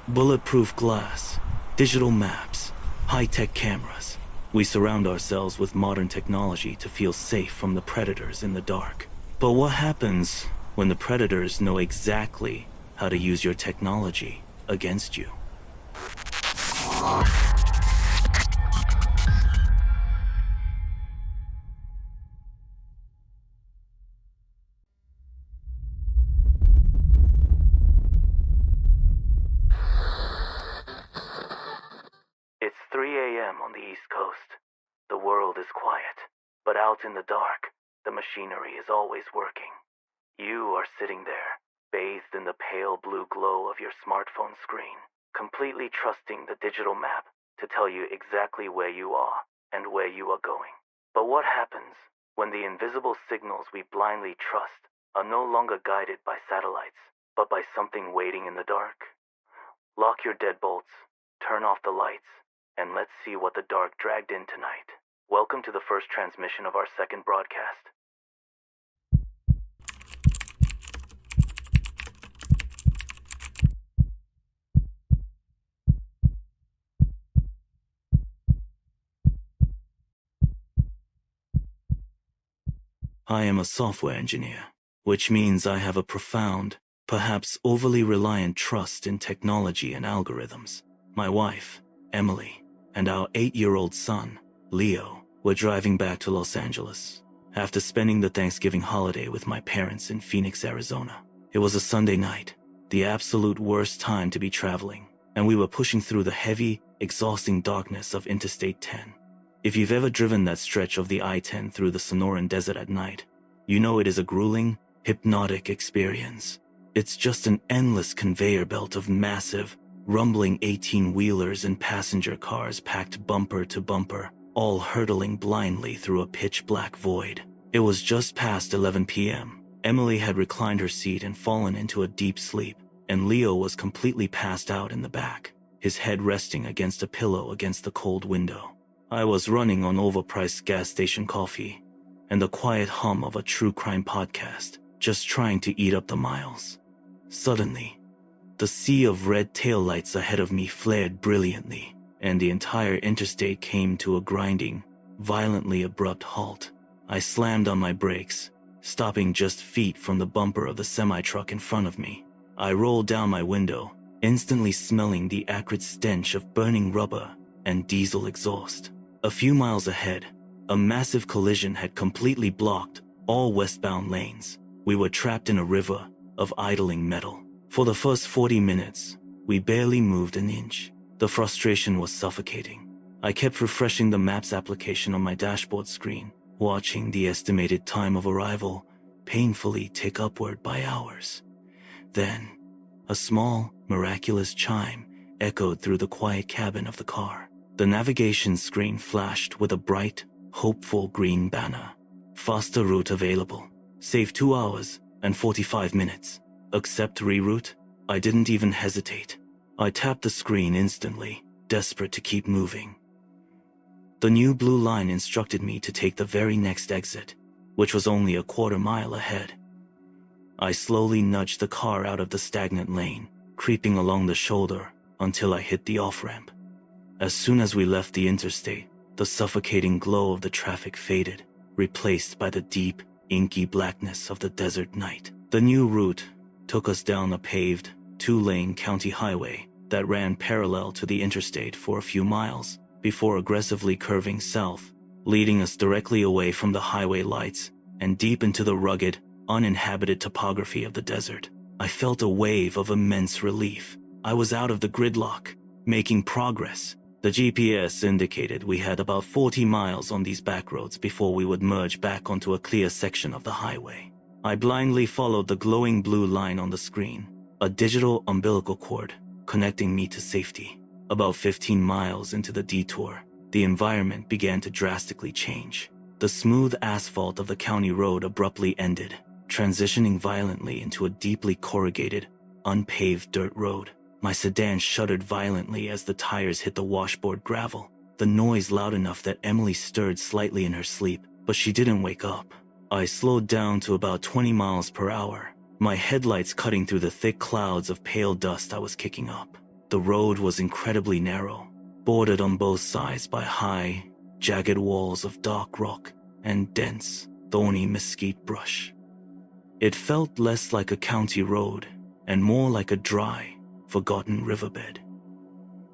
Bulletproof glass, digital maps, high-tech cameras. We surround ourselves with modern technology to feel safe from the predators in the dark. But what happens when the predators know exactly how to use your technology against you? It's 3 a.m. on the East Coast. The world is quiet, but out in the dark, the machinery is always working. You are sitting there, bathed in the pale blue glow of your smartphone screen, completely trusting the digital map to tell you exactly where you are and where you are going. But what happens when the invisible signals we blindly trust are no longer guided by satellites, but by something waiting in the dark? Lock your deadbolts, turn off the lights, and let's see what the dark dragged in tonight. Welcome to the first transmission of our second broadcast. I am a software engineer, which means I have a profound, perhaps overly reliant trust in technology and algorithms. My wife, Emily, and our 8-year-old son, Leo, were driving back to Los Angeles after spending the Thanksgiving holiday with my parents in Phoenix, Arizona. It was a Sunday night, the absolute worst time to be traveling, and we were pushing through the heavy, exhausting darkness of Interstate 10. If you've ever driven that stretch of the I-10 through the Sonoran Desert at night, you know it is a grueling, hypnotic experience. It's just an endless conveyor belt of massive, rumbling 18-wheelers and passenger cars packed bumper to bumper, all hurtling blindly through a pitch-black void. It was just past 11 p.m. Emily had reclined her seat and fallen into a deep sleep, and Leo was completely passed out in the back, his head resting against a pillow against the cold window. I was running on overpriced gas station coffee and the quiet hum of a true crime podcast, just trying to eat up the miles. Suddenly, the sea of red taillights ahead of me flared brilliantly, and the entire interstate came to a grinding, violently abrupt halt. I slammed on my brakes, stopping just feet from the bumper of the semi-truck in front of me. I rolled down my window, instantly smelling the acrid stench of burning rubber and diesel exhaust. A few miles ahead, a massive collision had completely blocked all westbound lanes. We were trapped in a river of idling metal. For the first 40 minutes, we barely moved an inch. The frustration was suffocating. I kept refreshing the maps application on my dashboard screen, watching the estimated time of arrival painfully tick upward by hours. Then, a small, miraculous chime echoed through the quiet cabin of the car. The navigation screen flashed with a bright, hopeful green banner. Faster route available. Save 2 hours and 45 minutes. Accept reroute? I didn't even hesitate. I tapped the screen instantly, desperate to keep moving. The new blue line instructed me to take the very next exit, which was only a quarter-mile ahead. I slowly nudged the car out of the stagnant lane, creeping along the shoulder until I hit the off-ramp. As soon as we left the interstate, the suffocating glow of the traffic faded, replaced by the deep, inky blackness of the desert night. The new route took us down a paved, 2-lane county highway that ran parallel to the interstate for a few miles before aggressively curving south, leading us directly away from the highway lights and deep into the rugged, uninhabited topography of the desert. I felt a wave of immense relief. I was out of the gridlock, making progress. The GPS indicated we had about 40 miles on these back roads before we would merge back onto a clear section of the highway. I blindly followed the glowing blue line on the screen, a digital umbilical cord connecting me to safety. About 15 miles into the detour, the environment began to drastically change. The smooth asphalt of the county road abruptly ended, transitioning violently into a deeply corrugated, unpaved dirt road. My sedan shuddered violently as the tires hit the washboard gravel, the noise loud enough that Emily stirred slightly in her sleep, but she didn't wake up. I slowed down to about 20 miles per hour, my headlights cutting through the thick clouds of pale dust I was kicking up. The road was incredibly narrow, bordered on both sides by high, jagged walls of dark rock and dense, thorny mesquite brush. It felt less like a county road and more like a dry, forgotten riverbed.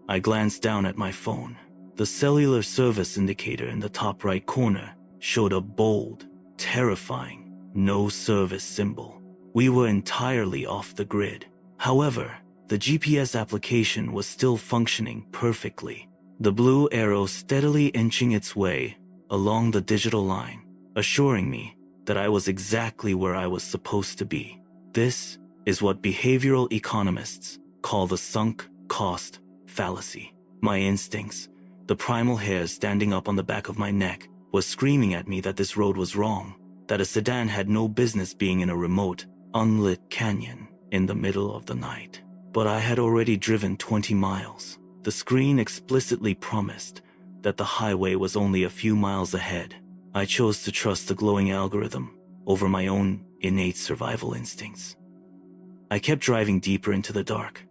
I glanced down at my phone. The cellular service indicator in the top right corner showed a bold, terrifying, no service symbol. We were entirely off the grid. However, the GPS application was still functioning perfectly, the blue arrow steadily inching its way along the digital line, assuring me that I was exactly where I was supposed to be. This is what behavioral economists call the sunk cost fallacy. My instincts, the primal hairs standing up on the back of my neck, was screaming at me that this road was wrong, that a sedan had no business being in a remote, unlit canyon in the middle of the night. But I had already driven 20 miles. The screen explicitly promised that the highway was only a few miles ahead. I chose to trust the glowing algorithm over my own innate survival instincts. I kept driving deeper into the dark.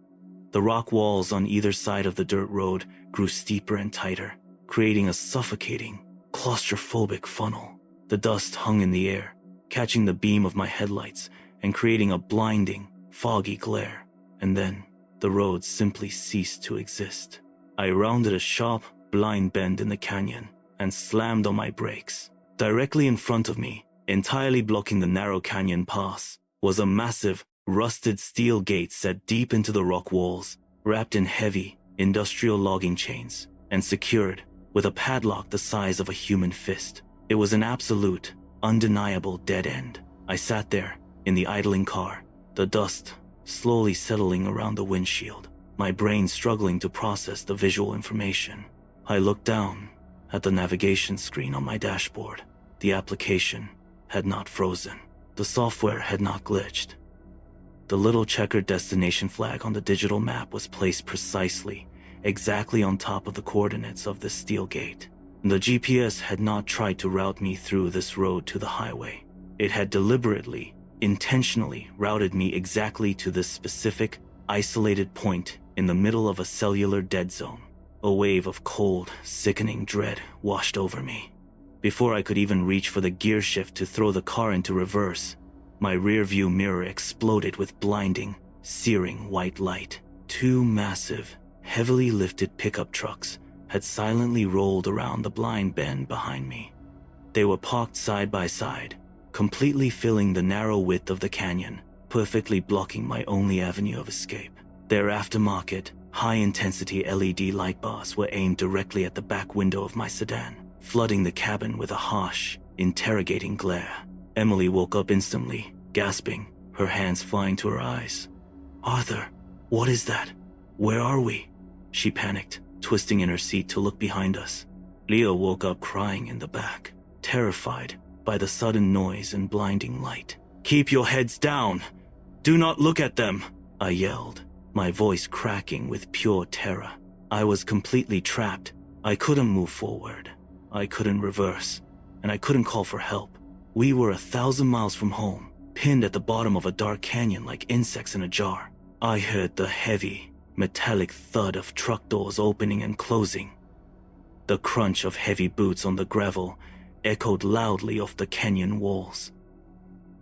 The rock walls on either side of the dirt road grew steeper and tighter, creating a suffocating, claustrophobic funnel. The dust hung in the air, catching the beam of my headlights and creating a blinding, foggy glare. And then, the road simply ceased to exist. I rounded a sharp, blind bend in the canyon and slammed on my brakes. Directly in front of me, entirely blocking the narrow canyon pass, was a massive, rusted steel gate set deep into the rock walls, wrapped in heavy, industrial logging chains, and secured with a padlock the size of a human fist. It was an absolute, undeniable dead end. I sat there, in the idling car, the dust slowly settling around the windshield, my brain struggling to process the visual information. I looked down at the navigation screen on my dashboard. The application had not frozen. The software had not glitched. The little checkered destination flag on the digital map was placed precisely, exactly on top of the coordinates of the steel gate. The GPS had not tried to route me through this road to the highway. It had deliberately, intentionally routed me exactly to this specific, isolated point in the middle of a cellular dead zone. A wave of cold, sickening dread washed over me. Before I could even reach for the gear shift to throw the car into reverse, my rearview mirror exploded with blinding, searing white light. Two massive, heavily lifted pickup trucks had silently rolled around the blind bend behind me. They were parked side by side, completely filling the narrow width of the canyon, perfectly blocking my only avenue of escape. Their aftermarket, high-intensity LED light bars were aimed directly at the back window of my sedan, flooding the cabin with a harsh, interrogating glare. Emily woke up instantly, gasping, her hands flying to her eyes. "Arthur, what is that? Where are we?" She panicked, twisting in her seat to look behind us. Leo woke up crying in the back, terrified by the sudden noise and blinding light. "Keep your heads down! Do not look at them!" I yelled, my voice cracking with pure terror. I was completely trapped. I couldn't move forward. I couldn't reverse, and I couldn't call for help. We were 1,000 miles from home, pinned at the bottom of a dark canyon like insects in a jar. I heard the heavy, metallic thud of truck doors opening and closing. The crunch of heavy boots on the gravel echoed loudly off the canyon walls.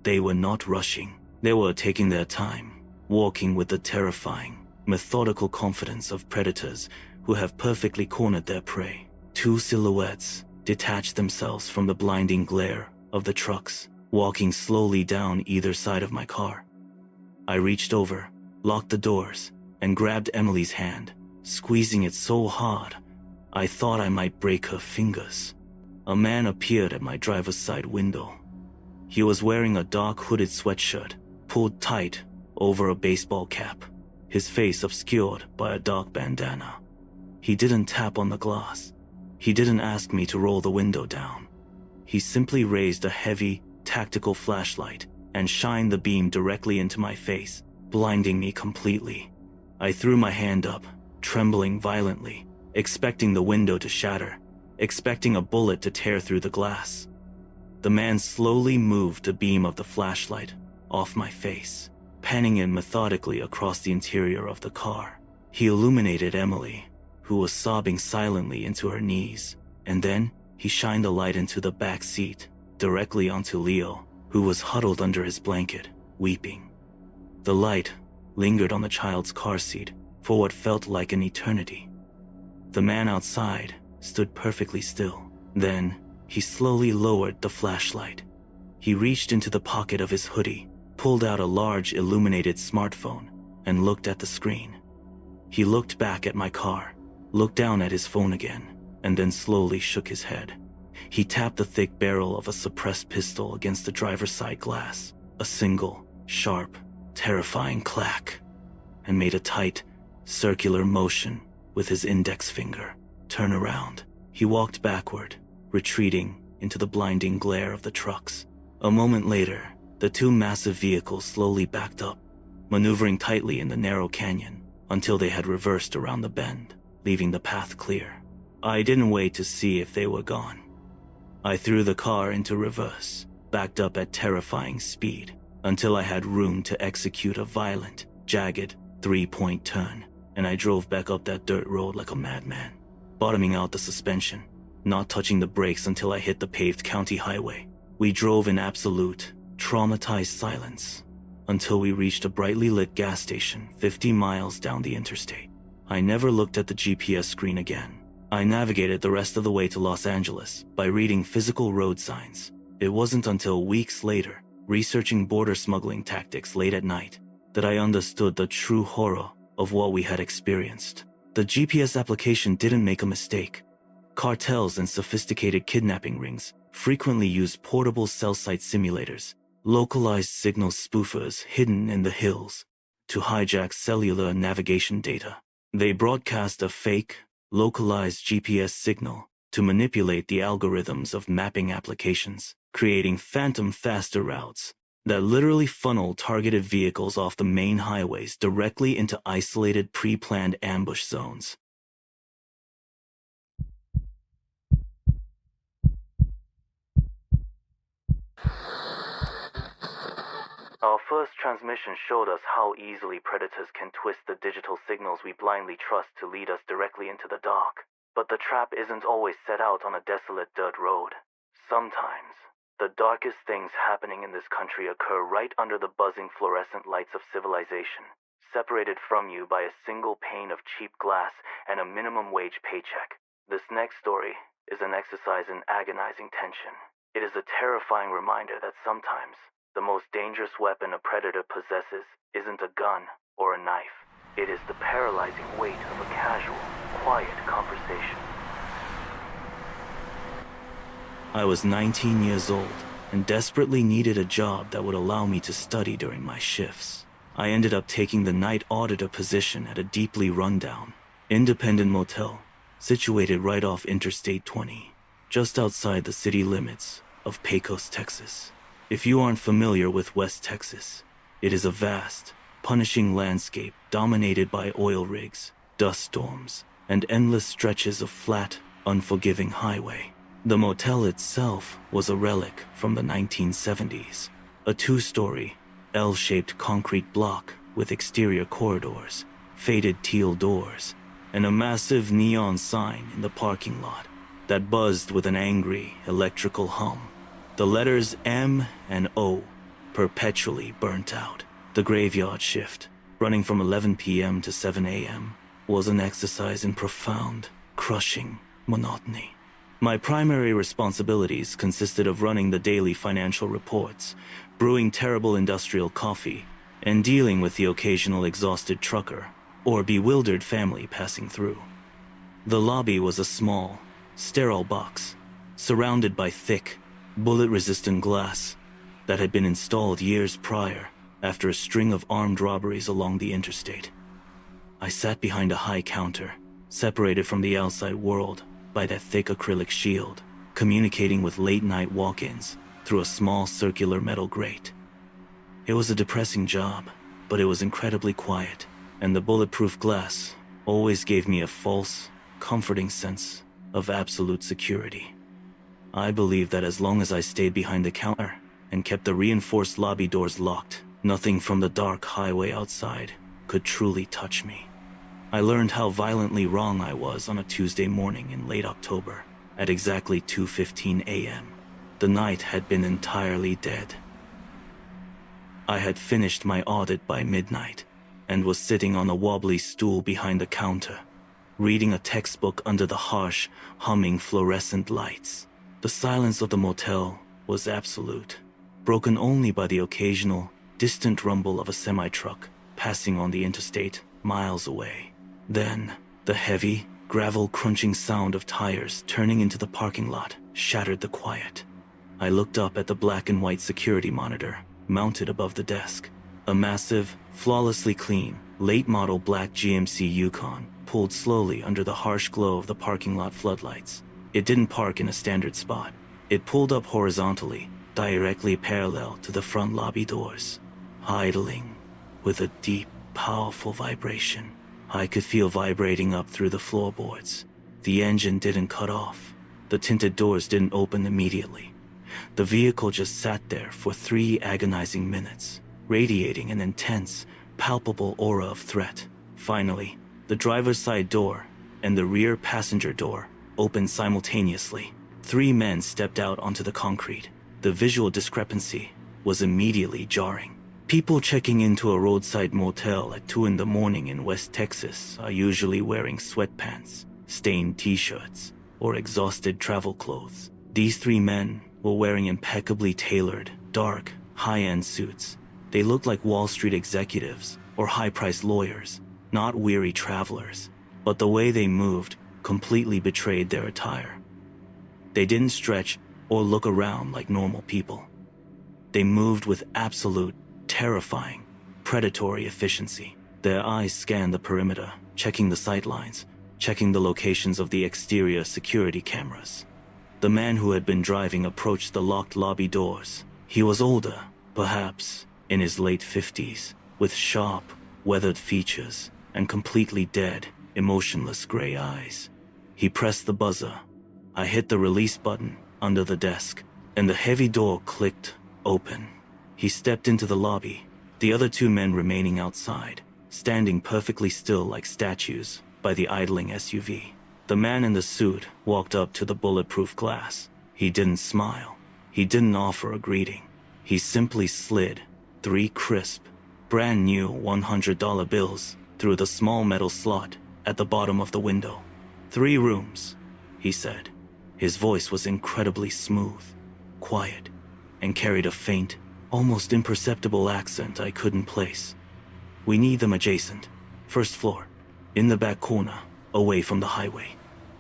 They were not rushing. They were taking their time, walking with the terrifying, methodical confidence of predators who have perfectly cornered their prey. Two silhouettes detached themselves from the blinding glare of the trucks, walking slowly down either side of my car. I reached over, locked the doors, and grabbed Emily's hand, squeezing it so hard I thought I might break her fingers. A man appeared at my driver's side window. He was wearing a dark hooded sweatshirt, pulled tight over a baseball cap, his face obscured by a dark bandana. He didn't tap on the glass. He didn't ask me to roll the window down. He simply raised a heavy, tactical flashlight and shined the beam directly into my face, blinding me completely. I threw my hand up, trembling violently, expecting the window to shatter, expecting a bullet to tear through the glass. The man slowly moved a beam of the flashlight off my face, panning in methodically across the interior of the car. He illuminated Emily, who was sobbing silently into her knees, and then he shined a light into the back seat, directly onto Leo, who was huddled under his blanket, weeping. The light lingered on the child's car seat for what felt like an eternity. The man outside stood perfectly still. Then, he slowly lowered the flashlight. He reached into the pocket of his hoodie, pulled out a large illuminated smartphone, and looked at the screen. He looked back at my car, looked down at his phone again, and then slowly shook his head. He tapped the thick barrel of a suppressed pistol against the driver's side glass, a single, sharp, terrifying clack, and made a tight, circular motion with his index finger. Turn around. He walked backward, retreating into the blinding glare of the trucks. A moment later, the two massive vehicles slowly backed up, maneuvering tightly in the narrow canyon until they had reversed around the bend, leaving the path clear. I didn't wait to see if they were gone. I threw the car into reverse, backed up at terrifying speed, until I had room to execute a violent, jagged, three-point turn, and I drove back up that dirt road like a madman, bottoming out the suspension, not touching the brakes until I hit the paved county highway. We drove in absolute, traumatized silence until we reached a brightly lit gas station 50 miles down the interstate. I never looked at the GPS screen again. I navigated the rest of the way to Los Angeles by reading physical road signs. It wasn't until weeks later, researching border smuggling tactics late at night, that I understood the true horror of what we had experienced. The GPS application didn't make a mistake. Cartels and sophisticated kidnapping rings frequently use portable cell site simulators, localized signal spoofers hidden in the hills, to hijack cellular navigation data. They broadcast a fake, localized GPS signal to manipulate the algorithms of mapping applications, creating phantom faster routes that literally funnel targeted vehicles off the main highways directly into isolated pre-planned ambush zones. Our first transmission showed us how easily predators can twist the digital signals we blindly trust to lead us directly into the dark. But the trap isn't always set out on a desolate dirt road. Sometimes, the darkest things happening in this country occur right under the buzzing fluorescent lights of civilization, separated from you by a single pane of cheap glass and a minimum wage paycheck. This next story is an exercise in agonizing tension. It is a terrifying reminder that sometimes the most dangerous weapon a predator possesses isn't a gun or a knife. It is the paralyzing weight of a casual, quiet conversation. I was 19 years old and desperately needed a job that would allow me to study during my shifts. I ended up taking the night auditor position at a deeply rundown, independent motel situated right off Interstate 20, just outside the city limits of Pecos, Texas. If you aren't familiar with West Texas, it is a vast, punishing landscape dominated by oil rigs, dust storms, and endless stretches of flat, unforgiving highway. The motel itself was a relic from the 1970s, a two-story, L-shaped concrete block with exterior corridors, faded teal doors, and a massive neon sign in the parking lot that buzzed with an angry electrical hum. The letters M and O perpetually burnt out. The graveyard shift, running from 11 p.m. to 7 a.m., was an exercise in profound, crushing monotony. My primary responsibilities consisted of running the daily financial reports, brewing terrible industrial coffee, and dealing with the occasional exhausted trucker or bewildered family passing through. The lobby was a small, sterile box, surrounded by thick, bullet-resistant glass that had been installed years prior after a string of armed robberies along the interstate. I sat behind a high counter, separated from the outside world by that thick acrylic shield, communicating with late-night walk-ins through a small circular metal grate. It was a depressing job, but it was incredibly quiet, and the bulletproof glass always gave me a false, comforting sense of absolute security. I believed that as long as I stayed behind the counter and kept the reinforced lobby doors locked, nothing from the dark highway outside could truly touch me. I learned how violently wrong I was on a Tuesday morning in late October, at exactly 2:15 a.m. The night had been entirely dead. I had finished my audit by midnight, and was sitting on a wobbly stool behind the counter, reading a textbook under the harsh, humming fluorescent lights. The silence of the motel was absolute, broken only by the occasional, distant rumble of a semi-truck passing on the interstate miles away. Then, the heavy, gravel-crunching sound of tires turning into the parking lot shattered the quiet. I looked up at the black and white security monitor mounted above the desk. A massive, flawlessly clean, late-model black GMC Yukon pulled slowly under the harsh glow of the parking lot floodlights. It didn't park in a standard spot. It pulled up horizontally, directly parallel to the front lobby doors, idling with a deep, powerful vibration. I could feel vibrating up through the floorboards. The engine didn't cut off. The tinted doors didn't open immediately. The vehicle just sat there for 3 agonizing minutes, radiating an intense, palpable aura of threat. Finally, the driver's side door and the rear passenger door opened simultaneously. 3 men stepped out onto the concrete. The visual discrepancy was immediately jarring. People checking into a roadside motel at 2 in the morning in West Texas are usually wearing sweatpants, stained t-shirts, or exhausted travel clothes. These 3 men were wearing impeccably tailored, dark, high-end suits. They looked like Wall Street executives or high-priced lawyers, not weary travelers. But the way they moved completely betrayed their attire. They didn't stretch or look around like normal people. They moved with absolute, terrifying, predatory efficiency. Their eyes scanned the perimeter, checking the sightlines, checking the locations of the exterior security cameras. The man who had been driving approached the locked lobby doors. He was older, perhaps in his late 50s, with sharp, weathered features and completely dead, emotionless gray eyes. He pressed the buzzer. I hit the release button under the desk, and the heavy door clicked open. He stepped into the lobby, the other 2 men remaining outside, standing perfectly still like statues by the idling SUV. The man in the suit walked up to the bulletproof glass. He didn't smile. He didn't offer a greeting. He simply slid 3 crisp, brand new $100 bills through the small metal slot at the bottom of the window. 3 rooms, he said. His voice was incredibly smooth, quiet, and carried a faint, almost imperceptible accent I couldn't place. We need them adjacent, first floor, in the back corner, away from the highway.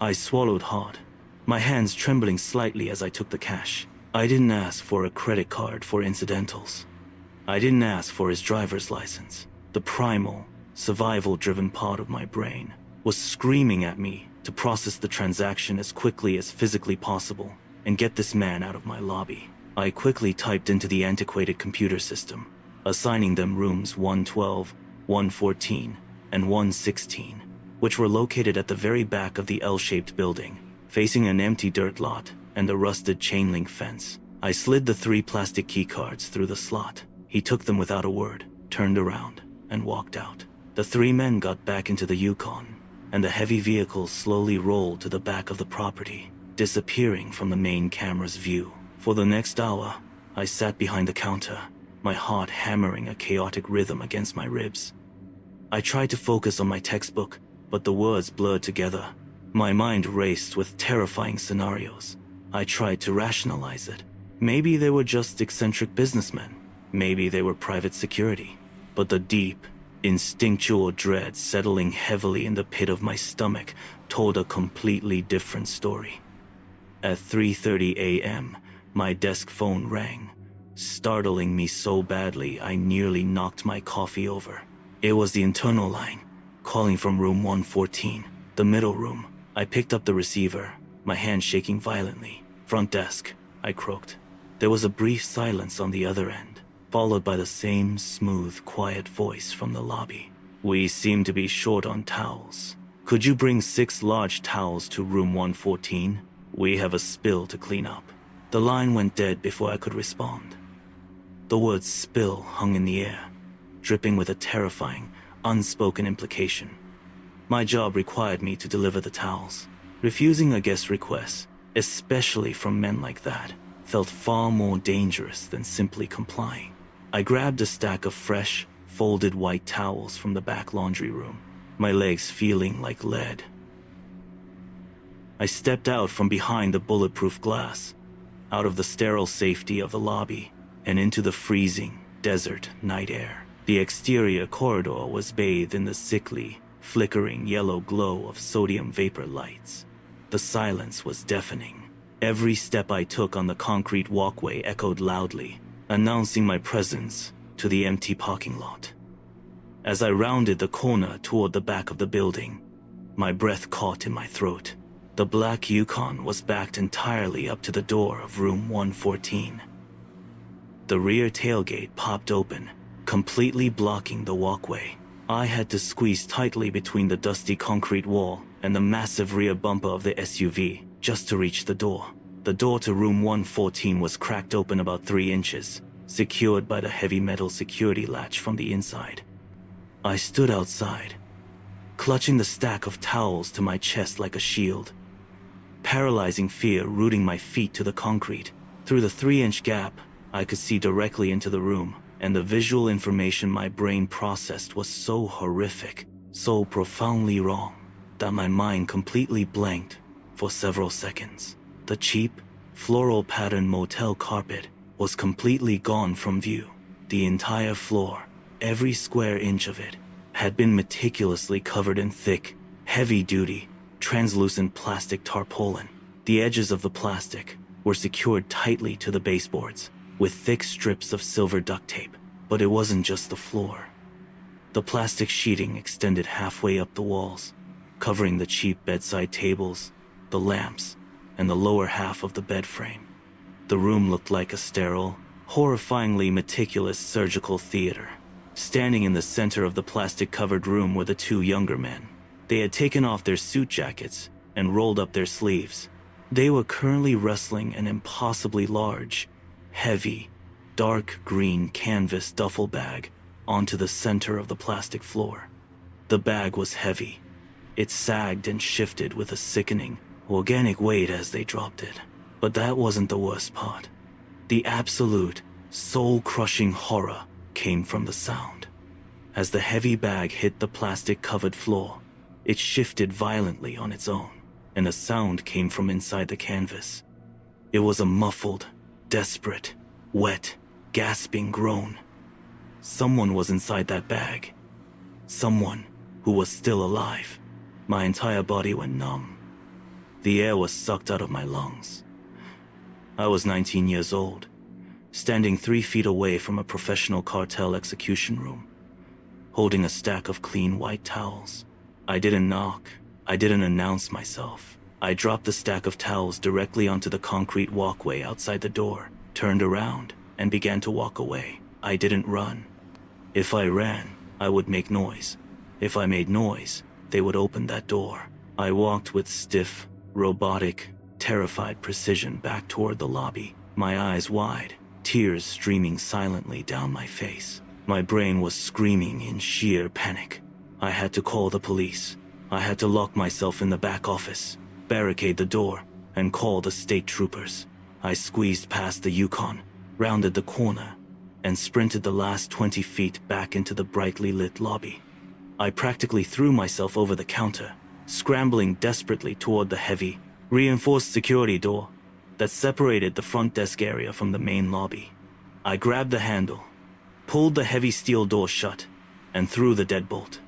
I swallowed hard, my hands trembling slightly as I took the cash. I didn't ask for a credit card for incidentals. I didn't ask for his driver's license. The primal, survival-driven part of my brain was screaming at me to process the transaction as quickly as physically possible and get this man out of my lobby. I quickly typed into the antiquated computer system, assigning them rooms 112, 114, and 116, which were located at the very back of the L-shaped building, facing an empty dirt lot and a rusted chain-link fence. I slid the 3 plastic keycards through the slot. He took them without a word, turned around, and walked out. The 3 men got back into the Yukon, and the heavy vehicle slowly rolled to the back of the property, disappearing from the main camera's view. For the next hour, I sat behind the counter, my heart hammering a chaotic rhythm against my ribs. I tried to focus on my textbook, but the words blurred together. My mind raced with terrifying scenarios. I tried to rationalize it. Maybe they were just eccentric businessmen. Maybe they were private security. But the deep, instinctual dread settling heavily in the pit of my stomach told a completely different story. At 3:30 a.m., my desk phone rang, startling me so badly I nearly knocked my coffee over. It was the internal line, calling from room 114, the middle room. I picked up the receiver, my hand shaking violently. "Front desk," I croaked. There was a brief silence on the other end, followed by the same smooth, quiet voice from the lobby. "We seem to be short on towels. Could you bring 6 large towels to room 114? We have a spill to clean up." The line went dead before I could respond. The word spill hung in the air, dripping with a terrifying, unspoken implication. My job required me to deliver the towels. Refusing a guest's request, especially from men like that, felt far more dangerous than simply complying. I grabbed a stack of fresh, folded white towels from the back laundry room, my legs feeling like lead. I stepped out from behind the bulletproof glass, out of the sterile safety of the lobby, and into the freezing, desert night air. The exterior corridor was bathed in the sickly, flickering yellow glow of sodium vapor lights. The silence was deafening. Every step I took on the concrete walkway echoed loudly, announcing my presence to the empty parking lot. As I rounded the corner toward the back of the building, my breath caught in my throat. The black Yukon was backed entirely up to the door of room 114. The rear tailgate popped open, completely blocking the walkway. I had to squeeze tightly between the dusty concrete wall and the massive rear bumper of the SUV just to reach the door. The door to room 114 was cracked open about 3 inches, secured by the heavy metal security latch from the inside. I stood outside, clutching the stack of towels to my chest like a shield. Paralyzing fear rooting my feet to the concrete. Through the 3-inch gap, I could see directly into the room, and the visual information my brain processed was so horrific, so profoundly wrong, that my mind completely blanked for several seconds. The cheap, floral patterned motel carpet was completely gone from view. The entire floor, every square inch of it, had been meticulously covered in thick, heavy-duty, translucent plastic tarpaulin. The edges of the plastic were secured tightly to the baseboards with thick strips of silver duct tape. But it wasn't just the floor. The plastic sheeting extended halfway up the walls, covering the cheap bedside tables, the lamps, and the lower half of the bed frame. The room looked like a sterile, horrifyingly meticulous surgical theater. Standing in the center of the plastic-covered room were the 2 younger men. They had taken off their suit jackets and rolled up their sleeves. They were currently wrestling an impossibly large, heavy, dark green canvas duffel bag onto the center of the plastic floor. The bag was heavy. It sagged and shifted with a sickening, organic weight as they dropped it. But that wasn't the worst part. The absolute, soul-crushing horror came from the sound. As the heavy bag hit the plastic-covered floor, it shifted violently on its own, and a sound came from inside the canvas. It was a muffled, desperate, wet, gasping groan. Someone was inside that bag. Someone who was still alive. My entire body went numb. The air was sucked out of my lungs. I was 19 years old, standing 3 feet away from a professional cartel execution room, holding a stack of clean white towels. I didn't knock. I didn't announce myself. I dropped the stack of towels directly onto the concrete walkway outside the door, turned around, and began to walk away. I didn't run. If I ran, I would make noise. If I made noise, they would open that door. I walked with stiff, robotic, terrified precision back toward the lobby, my eyes wide, tears streaming silently down my face. My brain was screaming in sheer panic. I had to call the police. I had to lock myself in the back office, barricade the door, and call the state troopers. I squeezed past the Yukon, rounded the corner, and sprinted the last 20 feet back into the brightly lit lobby. I practically threw myself over the counter, scrambling desperately toward the heavy, reinforced security door that separated the front desk area from the main lobby. I grabbed the handle, pulled the heavy steel door shut, and threw the deadbolt.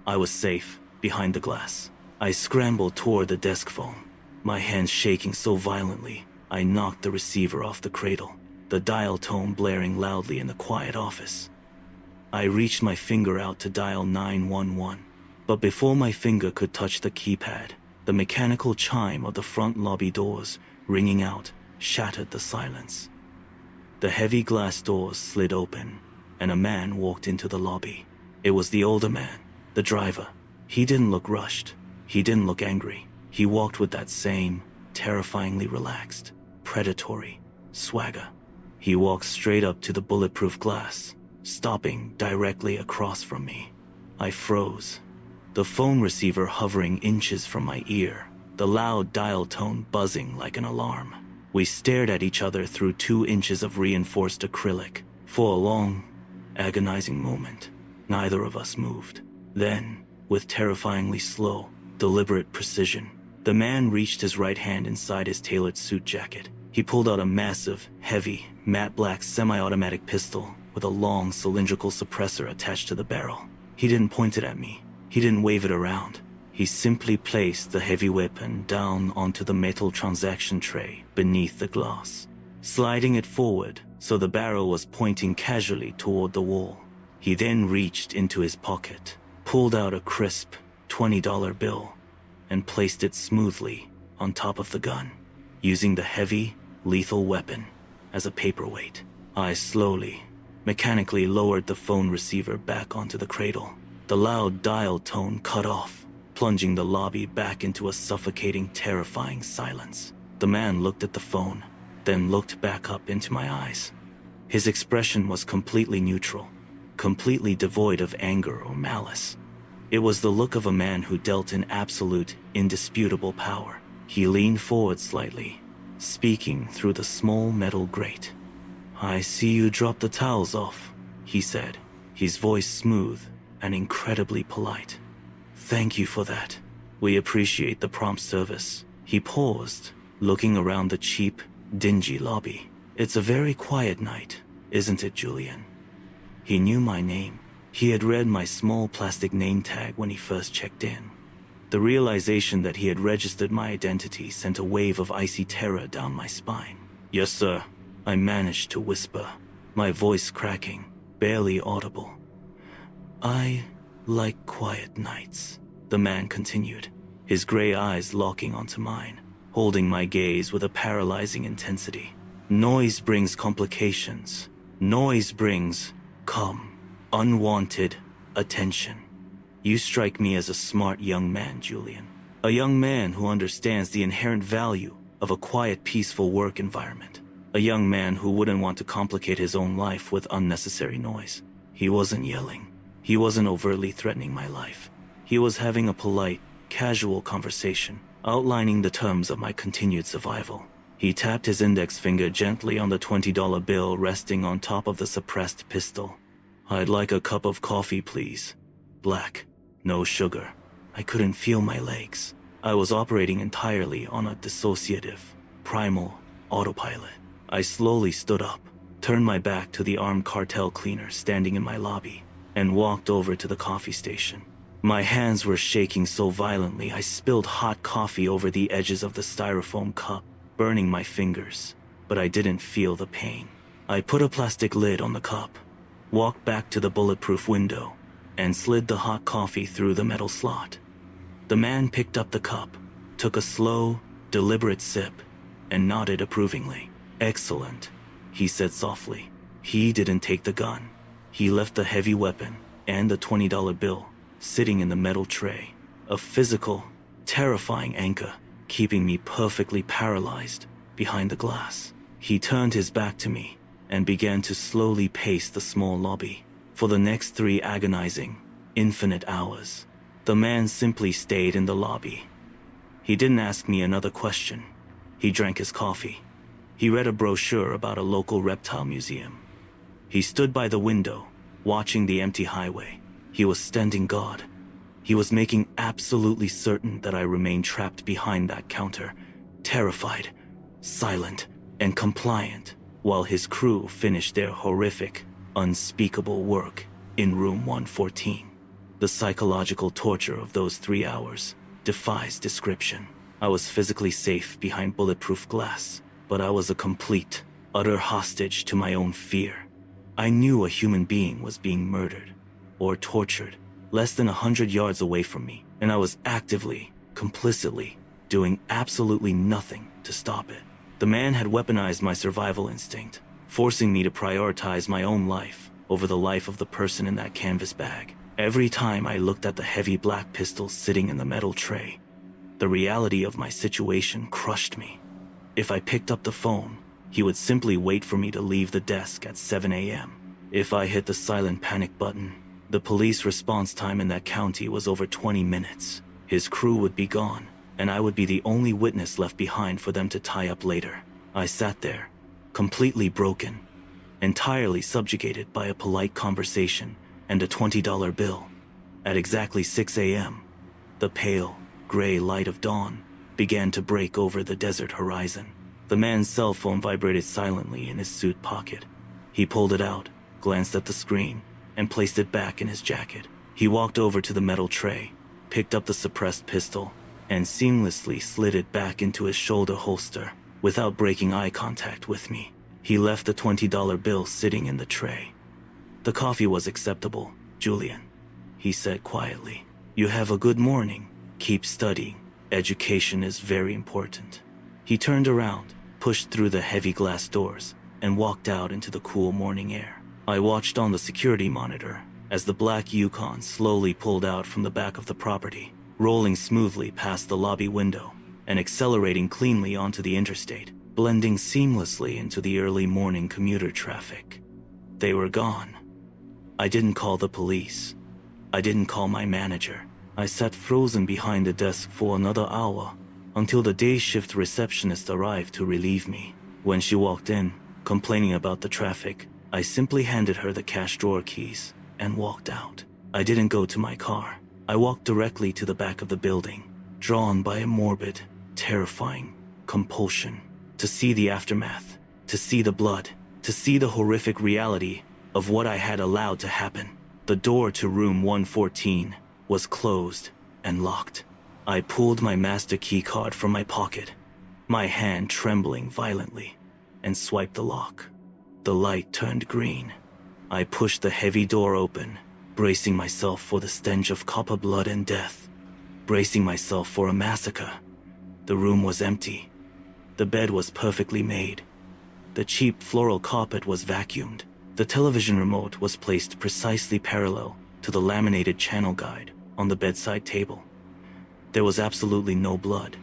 I was safe, behind the glass. I scrambled toward the desk phone, my hands shaking so violently, I knocked the receiver off the cradle, the dial tone blaring loudly in the quiet office. I reached my finger out to dial 911, but before my finger could touch the keypad, the mechanical chime of the front lobby doors, ringing out, shattered the silence. The heavy glass doors slid open, and a man walked into the lobby. It was the older man, the driver. He didn't look rushed. He didn't look angry. He walked with that same, terrifyingly relaxed, predatory swagger. He walked straight up to the bulletproof glass, stopping directly across from me. I froze. the phone receiver hovering inches from my ear, the loud dial tone buzzing like an alarm. We stared at each other through 2 inches of reinforced acrylic. For a long, agonizing moment, neither of us moved. Then, with terrifyingly slow, deliberate precision, the man reached his right hand inside his tailored suit jacket. He pulled out a massive, heavy, matte black semi-automatic pistol with a long cylindrical suppressor attached to the barrel. He didn't point it at me. He didn't wave it around. He simply placed the heavy weapon down onto the metal transaction tray beneath the glass, sliding it forward so the barrel was pointing casually toward the wall. He then reached into his pocket, pulled out a crisp $20 bill, and placed it smoothly on top of the gun, using the heavy, lethal weapon as a paperweight. I slowly, mechanically lowered the phone receiver back onto the cradle. The loud dial tone cut off, plunging the lobby back into a suffocating, terrifying silence. The man looked at the phone, then looked back up into my eyes. His expression was completely neutral, completely devoid of anger or malice. It was the look of a man who dealt in absolute, indisputable power. He leaned forward slightly, speaking through the small metal grate. "I see you dropped the towels off," he said, his voice smooth and incredibly polite. "Thank you for that. We appreciate the prompt service." He paused, looking around the cheap, dingy lobby. "It's a very quiet night, isn't it, Julian?" He knew my name. He had read my small plastic name tag when he first checked in. The realization that he had registered my identity sent a wave of icy terror down my spine. "Yes, sir," I managed to whisper, my voice cracking, barely audible. "I like quiet nights," the man continued, his gray eyes locking onto mine, holding my gaze with a paralyzing intensity. "Noise brings complications. Noise brings, unwanted attention. You strike me as a smart young man, Julian. A young man who understands the inherent value of a quiet, peaceful work environment. A young man who wouldn't want to complicate his own life with unnecessary noise." He wasn't yelling. He wasn't overtly threatening my life. He was having a polite, casual conversation, outlining the terms of my continued survival. He tapped his index finger gently on the $20 bill resting on top of the suppressed pistol. "I'd like a cup of coffee, please. Black, no sugar." I couldn't feel my legs. I was operating entirely on a dissociative, primal autopilot. I slowly stood up, turned my back to the armed cartel cleaner standing in my lobby, and walked over to the coffee station. My hands were shaking so violently I spilled hot coffee over the edges of the styrofoam cup, burning my fingers, but I didn't feel the pain. I put a plastic lid on the cup, walked back to the bulletproof window, and slid the hot coffee through the metal slot. The man picked up the cup, took a slow, deliberate sip, and nodded approvingly. "Excellent," he said softly. He didn't take the gun. He left the heavy weapon and the $20 bill sitting in the metal tray, a physical, terrifying anchor, keeping me perfectly paralyzed behind the glass. He turned his back to me and began to slowly pace the small lobby. For the next 3 agonizing, infinite hours, the man simply stayed in the lobby. He didn't ask me another question. He drank his coffee. He read a brochure about a local reptile museum. He stood by the window, watching the empty highway. He was standing guard. He was making absolutely certain that I remained trapped behind that counter, terrified, silent, and compliant, while his crew finished their horrific, unspeakable work in room 114. The psychological torture of those 3 hours defies description. I was physically safe behind bulletproof glass, but I was a complete, utter hostage to my own fear. I knew a human being was being murdered or tortured less than 100 yards away from me, and I was actively, complicitly, doing absolutely nothing to stop it. The man had weaponized my survival instinct, forcing me to prioritize my own life over the life of the person in that canvas bag. Every time I looked at the heavy black pistol sitting in the metal tray, the reality of my situation crushed me. If I picked up the phone, he would simply wait for me to leave the desk at 7 a.m. If I hit the silent panic button, The police response time in that county was over 20 minutes. His crew would be gone, and I would be the only witness left behind for them to tie up later. I sat there, completely broken, entirely subjugated by a polite conversation and a $20 bill. At exactly 6 a.m., the pale, gray light of dawn began to break over the desert horizon. The man's cell phone vibrated silently in his suit pocket. He pulled it out, glanced at the screen, and placed it back in his jacket. He walked over to the metal tray, picked up the suppressed pistol, and seamlessly slid it back into his shoulder holster without breaking eye contact with me. He left the $20 bill sitting in the tray. "The coffee was acceptable, Julian," he said quietly. "You have a good morning. Keep studying. Education is very important." He turned around, pushed through the heavy glass doors, and walked out into the cool morning air. I watched on the security monitor as the black Yukon slowly pulled out from the back of the property, rolling smoothly past the lobby window and accelerating cleanly onto the interstate, blending seamlessly into the early morning commuter traffic. They were gone. I didn't call the police. I didn't call my manager. I sat frozen behind the desk for another hour until the day shift receptionist arrived to relieve me. When she walked in, complaining about the traffic, I simply handed her the cash drawer keys and walked out. I didn't go to my car. I walked directly to the back of the building, drawn by a morbid, terrifying compulsion to see the aftermath, to see the blood, to see the horrific reality of what I had allowed to happen. The door to room 114 was closed and locked. I pulled my master key card from my pocket, my hand trembling violently, and swiped the lock. The light turned green. I pushed the heavy door open, bracing myself for the stench of copper blood and death, bracing myself for a massacre. The room was empty. The bed was perfectly made. The cheap floral carpet was vacuumed. The television remote was placed precisely parallel to the laminated channel guide on the bedside table. There was absolutely no blood.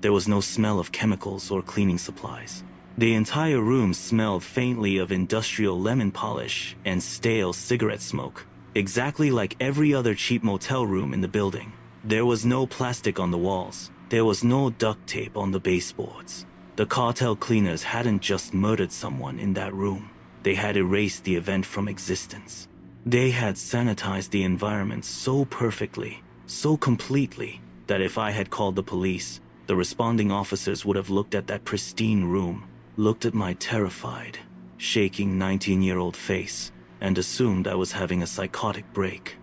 There was no smell of chemicals or cleaning supplies. The entire room smelled faintly of industrial lemon polish and stale cigarette smoke, exactly like every other cheap motel room in the building. There was no plastic on the walls. There was no duct tape on the baseboards. The cartel cleaners hadn't just murdered someone in that room. They had erased the event from existence. They had sanitized the environment so perfectly, so completely, that if I had called the police, the responding officers would have looked at that pristine room, looked at my terrified, shaking 19-year-old face, and assumed I was having a psychotic break.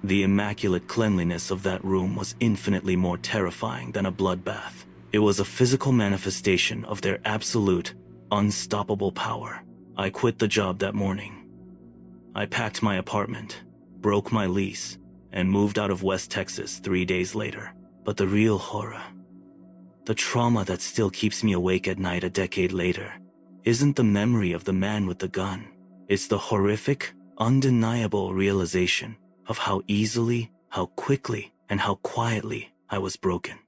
The immaculate cleanliness of that room was infinitely more terrifying than a bloodbath. It was a physical manifestation of their absolute, unstoppable power. I quit the job that morning. I packed my apartment, broke my lease, and moved out of West Texas 3 days later. But the real horror, the trauma that still keeps me awake at night a decade later, isn't the memory of the man with the gun. It's the horrific, undeniable realization of how easily, how quickly, and how quietly I was broken.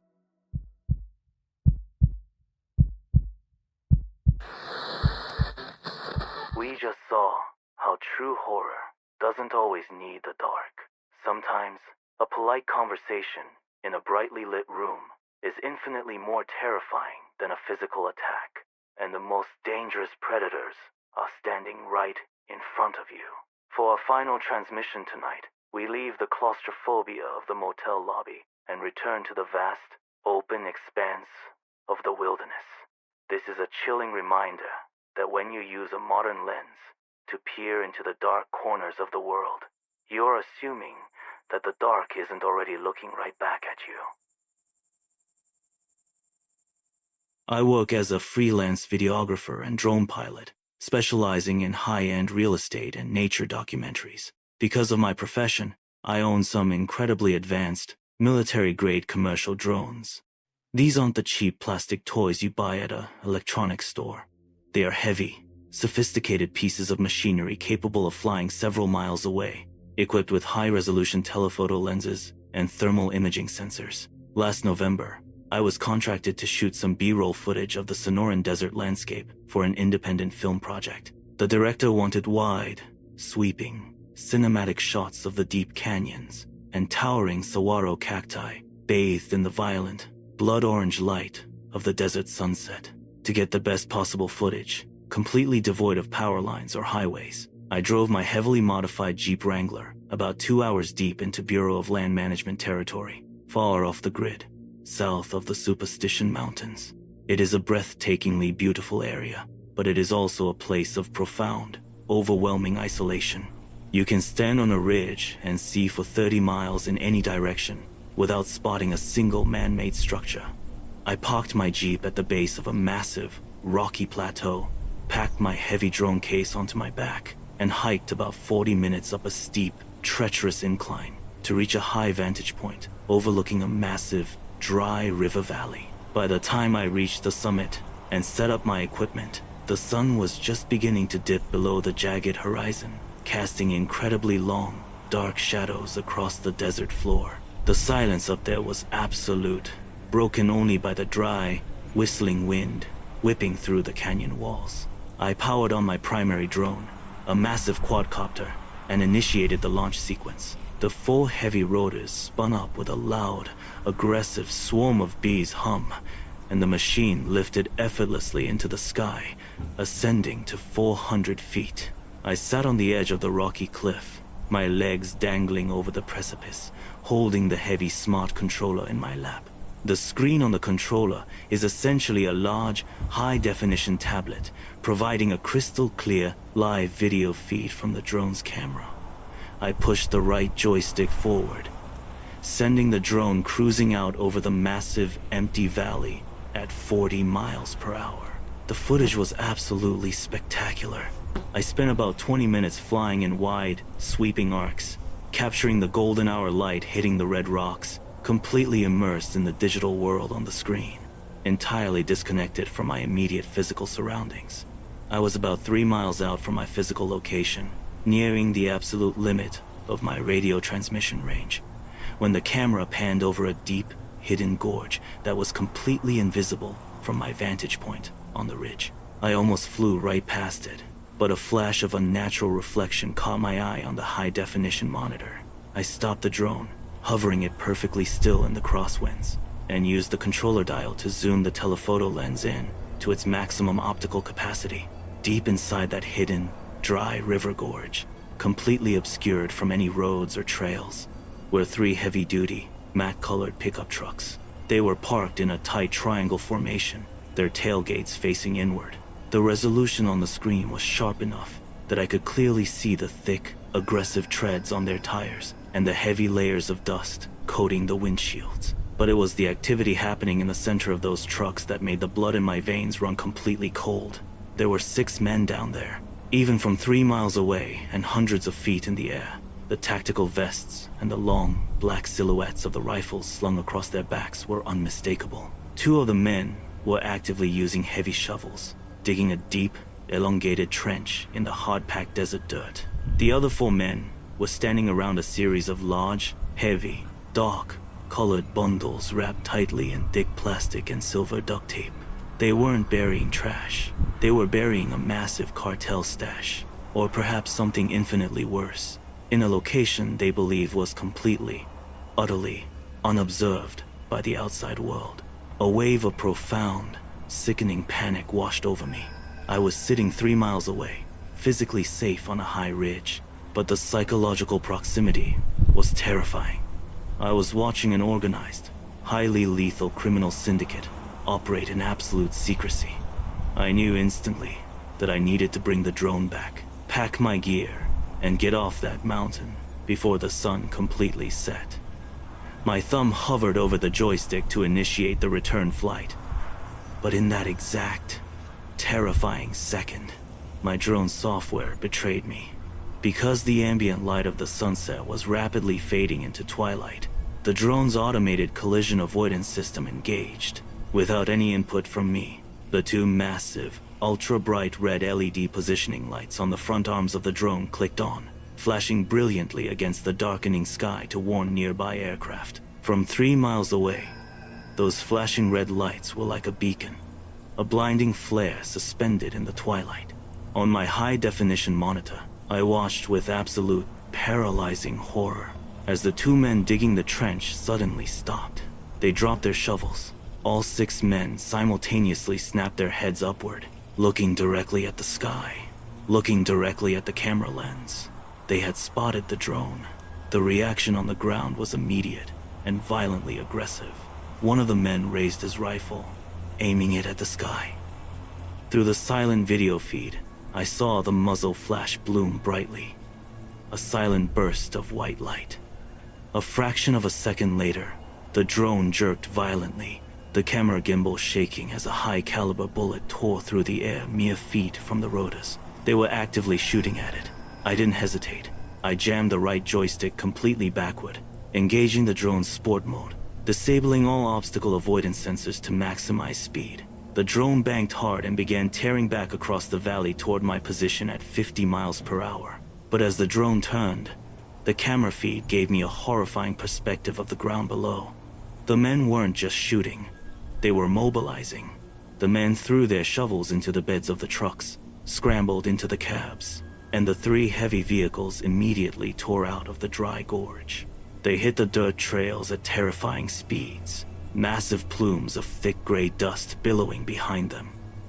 We just saw how true horror doesn't always need the dark. Sometimes, a polite conversation in a brightly lit room is infinitely more terrifying than a physical attack, and the most dangerous predators are standing right in front of you. For our final transmission tonight, we leave the claustrophobia of the motel lobby and return to the vast, open expanse of the wilderness. This is a chilling reminder that when you use a modern lens to peer into the dark corners of the world, you're assuming that the dark isn't already looking right back at you. I work as a freelance videographer and drone pilot, specializing in high-end real estate and nature documentaries. Because of my profession, I own some incredibly advanced, military-grade commercial drones. These aren't the cheap plastic toys you buy at an electronics store. They are heavy, sophisticated pieces of machinery capable of flying several miles away, equipped with high-resolution telephoto lenses and thermal imaging sensors. Last November, I was contracted to shoot some B-roll footage of the Sonoran desert landscape for an independent film project. The director wanted wide, sweeping, cinematic shots of the deep canyons and towering saguaro cacti bathed in the violent, blood-orange light of the desert sunset. To get the best possible footage, completely devoid of power lines or highways, I drove my heavily modified Jeep Wrangler about 2 hours deep into Bureau of Land Management territory, far off the grid, south of the Superstition Mountains. It is a breathtakingly beautiful area, but it is also a place of profound, overwhelming isolation. You can stand on a ridge and see for 30 miles in any direction without spotting a single man-made structure. I parked my Jeep at the base of a massive, rocky plateau, packed my heavy drone case onto my back, and hiked about 40 minutes up a steep, treacherous incline to reach a high vantage point overlooking a massive, dry river valley. By the time I reached the summit and set up my equipment, the sun was just beginning to dip below the jagged horizon, casting incredibly long, dark shadows across the desert floor. The silence up there was absolute, broken only by the dry, whistling wind whipping through the canyon walls. I powered on my primary drone, a massive quadcopter, and initiated the launch sequence. The 4 heavy rotors spun up with a loud, aggressive swarm of bees hum, and the machine lifted effortlessly into the sky, ascending to 400 feet. I sat on the edge of the rocky cliff, my legs dangling over the precipice, holding the heavy smart controller in my lap. The screen on the controller is essentially a large, high-definition tablet, providing a crystal-clear, live video feed from the drone's camera. I pushed the right joystick forward, sending the drone cruising out over the massive, empty valley at 40 miles per hour. The footage was absolutely spectacular. I spent about 20 minutes flying in wide, sweeping arcs, capturing the golden hour light hitting the red rocks, completely immersed in the digital world on the screen, entirely disconnected from my immediate physical surroundings. I was about 3 miles out from my physical location, nearing the absolute limit of my radio transmission range, when the camera panned over a deep, hidden gorge that was completely invisible from my vantage point on the ridge. I almost flew right past it, but a flash of unnatural reflection caught my eye on the high-definition monitor. I stopped the drone, hovering it perfectly still in the crosswinds, and used the controller dial to zoom the telephoto lens in to its maximum optical capacity. Deep inside that hidden, dry river gorge, completely obscured from any roads or trails, were 3 heavy-duty, matte-colored pickup trucks. They were parked in a tight triangle formation, their tailgates facing inward. The resolution on the screen was sharp enough that I could clearly see the thick, aggressive treads on their tires and the heavy layers of dust coating the windshields. But it was the activity happening in the center of those trucks that made the blood in my veins run completely cold. There were 6 men down there, even from 3 miles away and hundreds of feet in the air. The tactical vests and the long, black silhouettes of the rifles slung across their backs were unmistakable. 2 of the men were actively using heavy shovels, digging a deep, elongated trench in the hard-packed desert dirt. The other 4 men were standing around a series of large, heavy, dark-colored bundles wrapped tightly in thick plastic and silver duct tape. They weren't burying trash. They were burying a massive cartel stash, or perhaps something infinitely worse, in a location they believed was completely, utterly unobserved by the outside world. A wave of profound, sickening panic washed over me. I was sitting 3 miles away, physically safe on a high ridge, but the psychological proximity was terrifying. I was watching an organized, highly lethal criminal syndicate operate in absolute secrecy. I knew instantly that I needed to bring the drone back, pack my gear, and get off that mountain before the sun completely set. My thumb hovered over the joystick to initiate the return flight, but in that exact, terrifying second, my drone software betrayed me. Because the ambient light of the sunset was rapidly fading into twilight, the drone's automated collision avoidance system engaged. Without any input from me, the 2 massive, ultra-bright red LED positioning lights on the front arms of the drone clicked on, flashing brilliantly against the darkening sky to warn nearby aircraft. From 3 miles away, those flashing red lights were like a beacon, a blinding flare suspended in the twilight. On my high-definition monitor, I watched with absolute, paralyzing horror as the two men digging the trench suddenly stopped. They dropped their shovels. All 6 men simultaneously snapped their heads upward, looking directly at the sky, looking directly at the camera lens. They had spotted the drone. The reaction on the ground was immediate and violently aggressive. One of the men raised his rifle, aiming it at the sky. Through the silent video feed, I saw the muzzle flash bloom brightly, a silent burst of white light. A fraction of a second later, the drone jerked violently, the camera gimbal shaking as a high-caliber bullet tore through the air mere feet from the rotors. They were actively shooting at it. I didn't hesitate. I jammed the right joystick completely backward, engaging the drone's sport mode, disabling all obstacle avoidance sensors to maximize speed. The drone banked hard and began tearing back across the valley toward my position at 50 miles per hour. But as the drone turned, the camera feed gave me a horrifying perspective of the ground below. The men weren't just shooting, they were mobilizing. The men threw their shovels into the beds of the trucks, scrambled into the cabs, and the 3 heavy vehicles immediately tore out of the dry gorge. They hit the dirt trails at terrifying speeds, massive plumes of thick gray dust billowing behind them.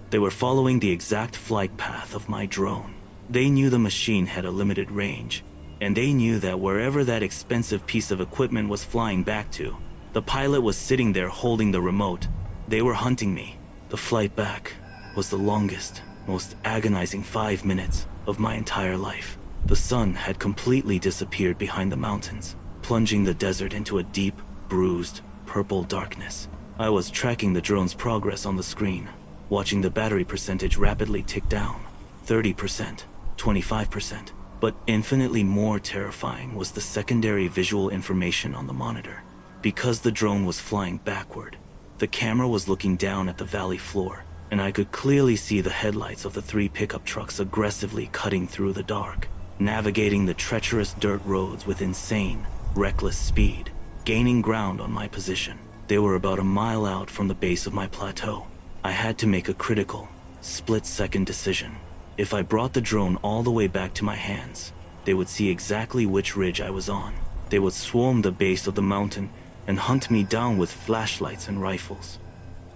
They were following the exact flight path of my drone. They knew the machine had a limited range, and they knew that wherever that expensive piece of equipment was flying back to, the pilot was sitting there holding the remote. They were hunting me. The flight back was the longest, most agonizing 5 minutes of my entire life. The sun had completely disappeared behind the mountains, plunging the desert into a deep, bruised, purple darkness. I was tracking the drone's progress on the screen, watching the battery percentage rapidly tick down. 30%, 25%. But infinitely more terrifying was the secondary visual information on the monitor. Because the drone was flying backward, the camera was looking down at the valley floor, and I could clearly see the headlights of the 3 pickup trucks aggressively cutting through the dark, navigating the treacherous dirt roads with insane, reckless speed, gaining ground on my position. They were about a mile out from the base of my plateau. I had to make a critical, split-second decision. If I brought the drone all the way back to my hands, they would see exactly which ridge I was on. They would swarm the base of the mountain and hunt me down with flashlights and rifles.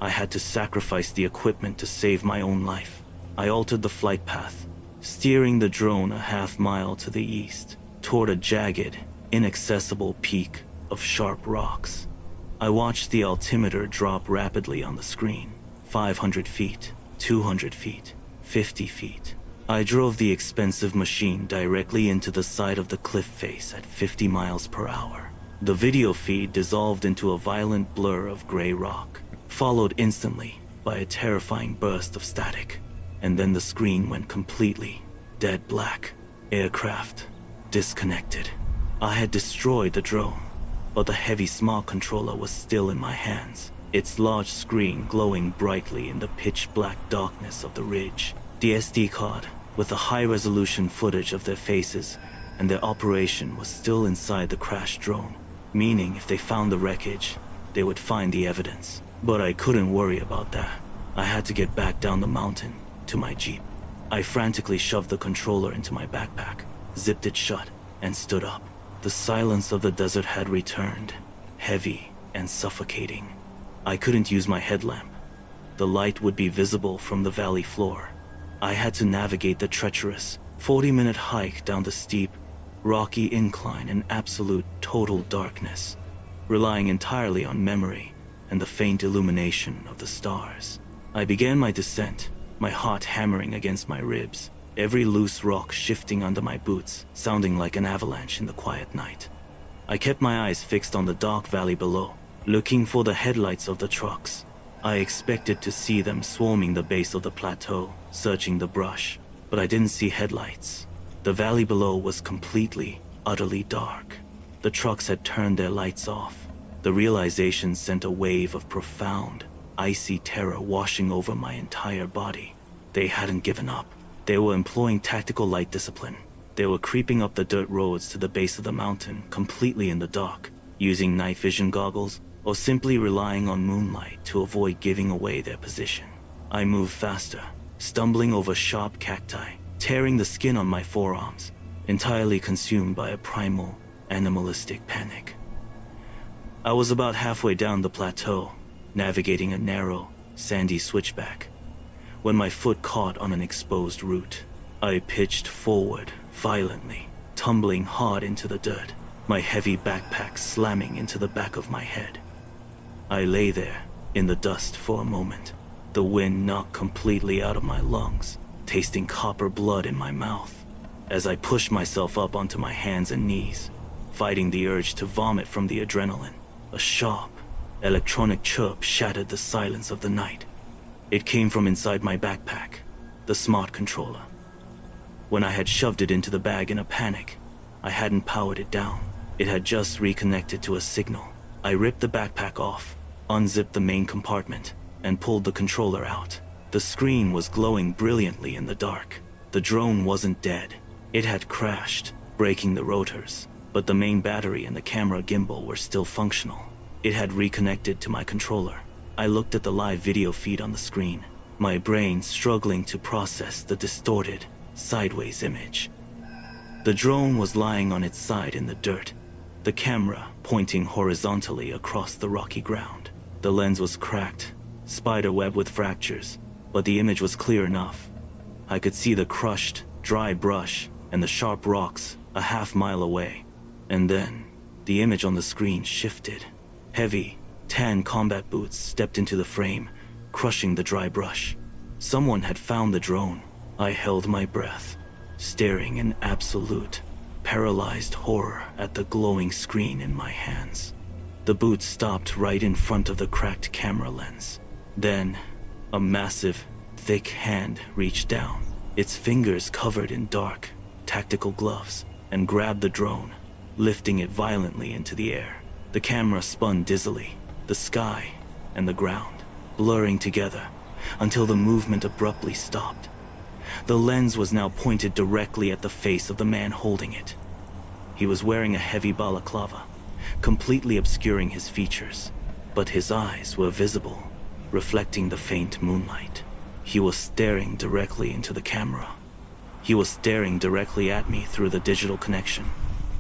I had to sacrifice the equipment to save my own life. I altered the flight path, steering the drone a half-mile to the east, toward a jagged, inaccessible peak of sharp rocks. I watched the altimeter drop rapidly on the screen. 500 feet, 200 feet, 50 feet. I drove the expensive machine directly into the side of the cliff face at 50 miles per hour. The video feed dissolved into a violent blur of gray rock, followed instantly by a terrifying burst of static. And then the screen went completely dead black. Aircraft disconnected. I had destroyed the drone, but the heavy smart controller was still in my hands, its large screen glowing brightly in the pitch-black darkness of the ridge. The SD card, with the high-resolution footage of their faces and their operation, was still inside the crashed drone, meaning if they found the wreckage, they would find the evidence. But I couldn't worry about that. I had to get back down the mountain to my Jeep. I frantically shoved the controller into my backpack, zipped it shut, and stood up. The silence of the desert had returned, heavy and suffocating. I couldn't use my headlamp. The light would be visible from the valley floor. I had to navigate the treacherous 40-minute hike down the steep, rocky incline in absolute total darkness, relying entirely on memory and the faint illumination of the stars. I began my descent, my heart hammering against my ribs, every loose rock shifting under my boots, sounding like an avalanche in the quiet night. I kept my eyes fixed on the dark valley below, looking for the headlights of the trucks. I expected to see them swarming the base of the plateau, searching the brush, but I didn't see headlights. The valley below was completely, utterly dark. The trucks had turned their lights off. The realization sent a wave of profound, icy terror washing over my entire body. They hadn't given up. They were employing tactical light discipline. They were creeping up the dirt roads to the base of the mountain, completely in the dark, using night vision goggles, or simply relying on moonlight to avoid giving away their position. I moved faster, stumbling over sharp cacti, tearing the skin on my forearms, entirely consumed by a primal, animalistic panic. I was about halfway down the plateau, navigating a narrow, sandy switchback, when my foot caught on an exposed root. I pitched forward violently, tumbling hard into the dirt, my heavy backpack slamming into the back of my head. I lay there, in the dust for a moment, the wind knocked completely out of my lungs, tasting copper blood in my mouth. As I pushed myself up onto my hands and knees, fighting the urge to vomit from the adrenaline, a sharp, electronic chirp shattered the silence of the night. It came from inside my backpack, the smart controller. When I had shoved it into the bag in a panic, I hadn't powered it down. It had just reconnected to a signal. I ripped the backpack off, unzipped the main compartment, and pulled the controller out. The screen was glowing brilliantly in the dark. The drone wasn't dead. It had crashed, breaking the rotors, but the main battery and the camera gimbal were still functional. It had reconnected to my controller. I looked at the live video feed on the screen, my brain struggling to process the distorted, sideways image. The drone was lying on its side in the dirt, the camera pointing horizontally across the rocky ground. The lens was cracked, spiderweb with fractures, but the image was clear enough. I could see the crushed, dry brush and the sharp rocks a half-mile away. And then, the image on the screen shifted. Heavy, tan combat boots stepped into the frame, crushing the dry brush. Someone had found the drone. I held my breath, staring in absolute, paralyzed horror at the glowing screen in my hands. The boots stopped right in front of the cracked camera lens. Then, a massive, thick hand reached down, its fingers covered in dark, tactical gloves, and grabbed the drone, lifting it violently into the air. The camera spun dizzily, the sky and the ground blurring together until the movement abruptly stopped. The lens was now pointed directly at the face of the man holding it. He was wearing a heavy balaclava, completely obscuring his features, but his eyes were visible, reflecting the faint moonlight. He was staring directly into the camera. He was staring directly at me through the digital connection.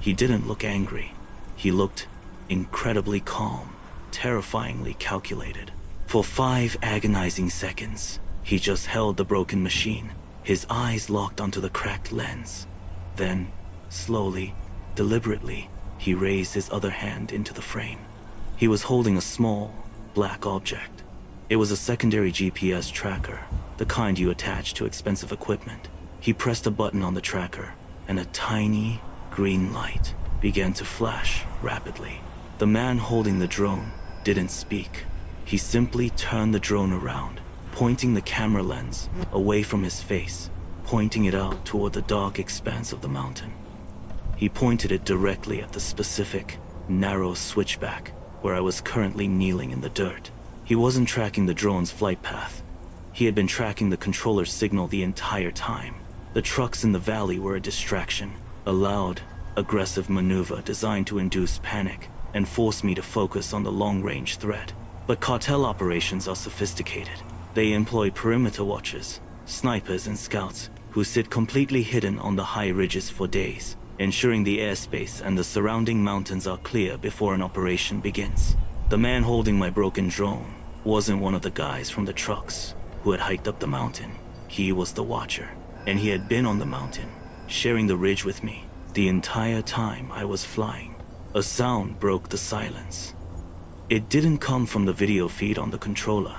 He didn't look angry. He looked incredibly calm, terrifyingly calculated. For 5 agonizing seconds, he just held the broken machine, his eyes locked onto the cracked lens. Then, slowly, deliberately, he raised his other hand into the frame. He was holding a small, black object. It was a secondary GPS tracker, the kind you attach to expensive equipment. He pressed a button on the tracker, and a tiny, green light began to flash rapidly. The man holding the drone didn't speak. He simply turned the drone around, pointing the camera lens away from his face, pointing it out toward the dark expanse of the mountain. He pointed it directly at the specific, narrow switchback where I was currently kneeling in the dirt. He wasn't tracking the drone's flight path. He had been tracking the controller's signal the entire time. The trucks in the valley were a distraction, a loud, aggressive maneuver designed to induce panic and force me to focus on the long-range threat. But cartel operations are sophisticated. They employ perimeter watchers, snipers and scouts who sit completely hidden on the high ridges for days, ensuring the airspace and the surrounding mountains are clear before an operation begins. The man holding my broken drone wasn't one of the guys from the trucks who had hiked up the mountain. He was the watcher, and he had been on the mountain, sharing the ridge with me the entire time I was flying. A sound broke the silence. It didn't come from the video feed on the controller.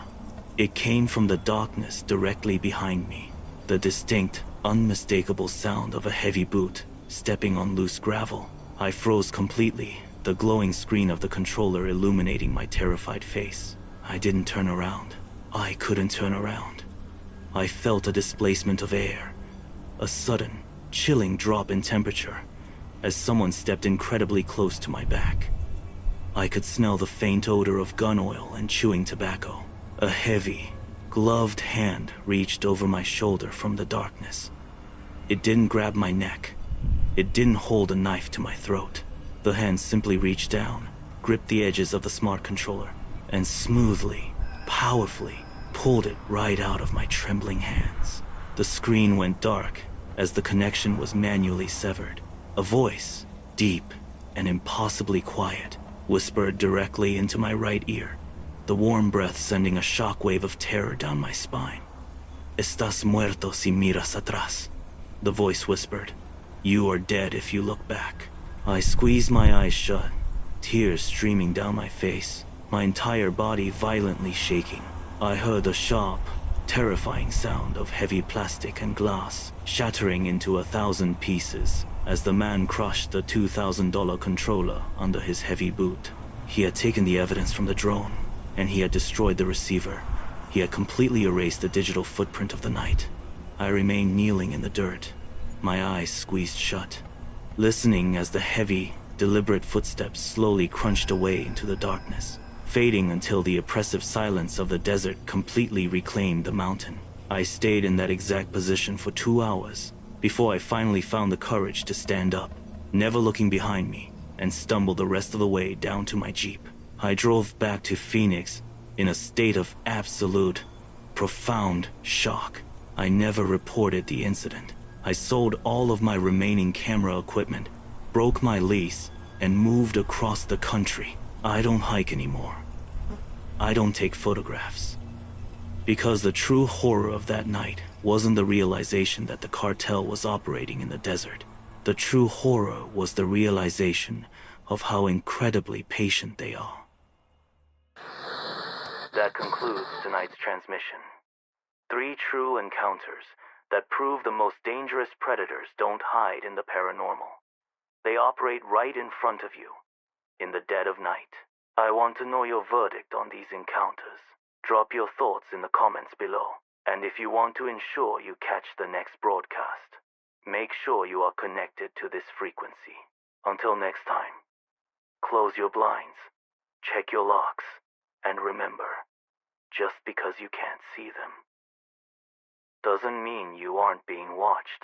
It came from the darkness directly behind me, the distinct, unmistakable sound of a heavy boot stepping on loose gravel. I froze completely, the glowing screen of the controller illuminating my terrified face. I didn't turn around. I couldn't turn around. I felt a displacement of air, a sudden, chilling drop in temperature as someone stepped incredibly close to my back. I could smell the faint odor of gun oil and chewing tobacco. A heavy, gloved hand reached over my shoulder from the darkness. It didn't grab my neck. It didn't hold a knife to my throat. The hand simply reached down, gripped the edges of the smart controller, and smoothly, powerfully pulled it right out of my trembling hands. The screen went dark as the connection was manually severed. A voice, deep and impossibly quiet, whispered directly into my right ear, the warm breath sending a shockwave of terror down my spine. "Estás muerto si miras atrás," the voice whispered. "You are dead if you look back." I squeezed my eyes shut, tears streaming down my face, my entire body violently shaking. I heard a sharp, terrifying sound of heavy plastic and glass shattering into 1,000 pieces as the man crushed the $2,000 controller under his heavy boot. He had taken the evidence from the drone, and he had destroyed the receiver. He had completely erased the digital footprint of the night. I remained kneeling in the dirt, my eyes squeezed shut, listening as the heavy, deliberate footsteps slowly crunched away into the darkness, fading until the oppressive silence of the desert completely reclaimed the mountain. I stayed in that exact position for 2 hours before I finally found the courage to stand up, never looking behind me, and stumbled the rest of the way down to my Jeep. I drove back to Phoenix in a state of absolute, profound shock. I never reported the incident. I sold all of my remaining camera equipment, broke my lease, and moved across the country. I don't hike anymore. I don't take photographs. Because the true horror of that night wasn't the realization that the cartel was operating in the desert. The true horror was the realization of how incredibly patient they are. That concludes tonight's transmission. 3 true encounters that prove the most dangerous predators don't hide in the paranormal. They operate right in front of you, in the dead of night. I want to know your verdict on these encounters. Drop your thoughts in the comments below. And if you want to ensure you catch the next broadcast, make sure you are connected to this frequency. Until next time, close your blinds, check your locks, and remember, just because you can't see them doesn't mean you aren't being watched.